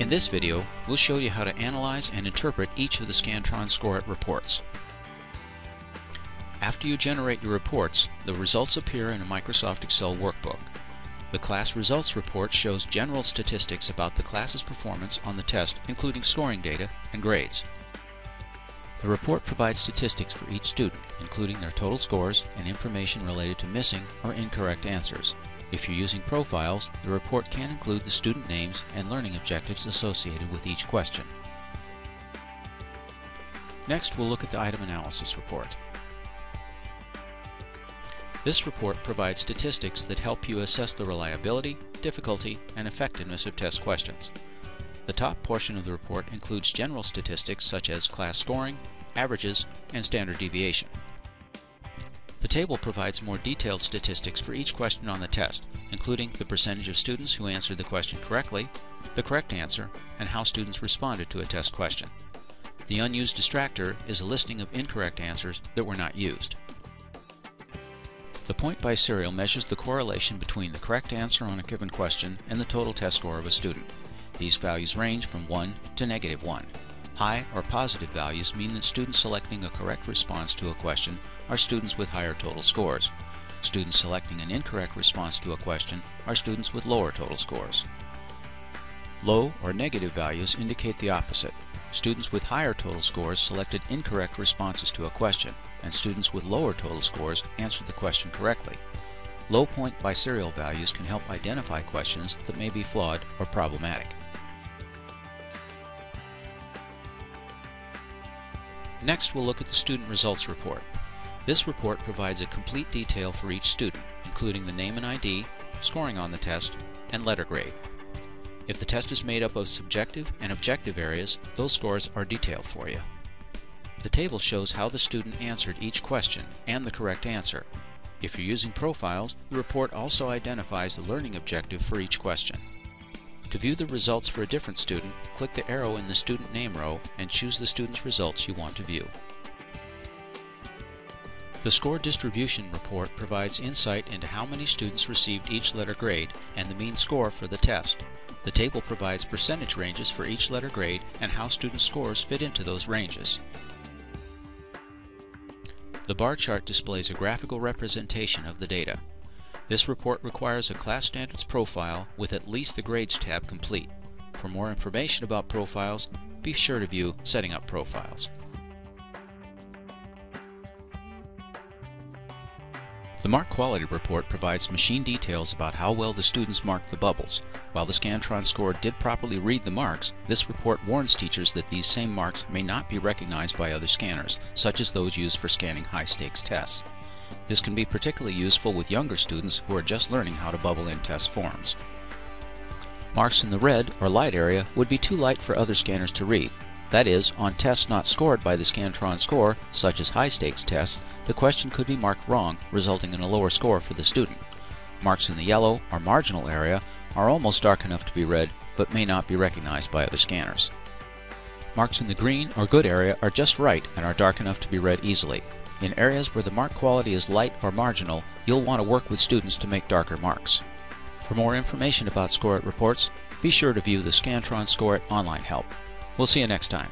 In this video, we'll show you how to analyze and interpret each of the Scantron ScoreIT reports. After you generate your reports, the results appear in a Microsoft Excel workbook. The class results report shows general statistics about the class's performance on the test, including scoring data and grades. The report provides statistics for each student, including their total scores and information related to missing or incorrect answers. If you're using profiles, the report can include the student names and learning objectives associated with each question. Next, we'll look at the item analysis report. This report provides statistics that help you assess the reliability, difficulty, and effectiveness of test questions. The top portion of the report includes general statistics such as class scoring, averages, and standard deviation. The table provides more detailed statistics for each question on the test, including the percentage of students who answered the question correctly, the correct answer, and how students responded to a test question. The unused distractor is a listing of incorrect answers that were not used. The point by serial measures the correlation between the correct answer on a given question and the total test score of a student. These values range from 1 to -1. High or positive values mean that students selecting a correct response to a question are students with higher total scores. Students selecting an incorrect response to a question are students with lower total scores. Low or negative values indicate the opposite. Students with higher total scores selected incorrect responses to a question, and students with lower total scores answered the question correctly. Low point by serial values can help identify questions that may be flawed or problematic. Next, we'll look at the student results report. This report provides a complete detail for each student, including the name and ID, scoring on the test, and letter grade. If the test is made up of subjective and objective areas, those scores are detailed for you. The table shows how the student answered each question and the correct answer. If you're using profiles, the report also identifies the learning objective for each question. To view the results for a different student, click the arrow in the student name row and choose the student's results you want to view. The score distribution report provides insight into how many students received each letter grade and the mean score for the test. The table provides percentage ranges for each letter grade and how student scores fit into those ranges. The bar chart displays a graphical representation of the data. This report requires a Class Standards profile with at least the Grades tab complete. For more information about profiles, be sure to view Setting Up Profiles. The Mark Quality Report provides machine details about how well the students marked the bubbles. While the Scantron score did properly read the marks, this report warns teachers that these same marks may not be recognized by other scanners, such as those used for scanning high-stakes tests. This can be particularly useful with younger students who are just learning how to bubble in test forms. Marks in the red or light area would be too light for other scanners to read. That is, on tests not scored by the Scantron score, such as high-stakes tests, the question could be marked wrong, resulting in a lower score for the student. Marks in the yellow or marginal area are almost dark enough to be read, but may not be recognized by other scanners. Marks in the green or good area are just right and are dark enough to be read easily. In areas where the mark quality is light or marginal, you'll want to work with students to make darker marks. For more information about ScoreIT reports, be sure to view the Scantron ScoreIT online help. We'll see you next time.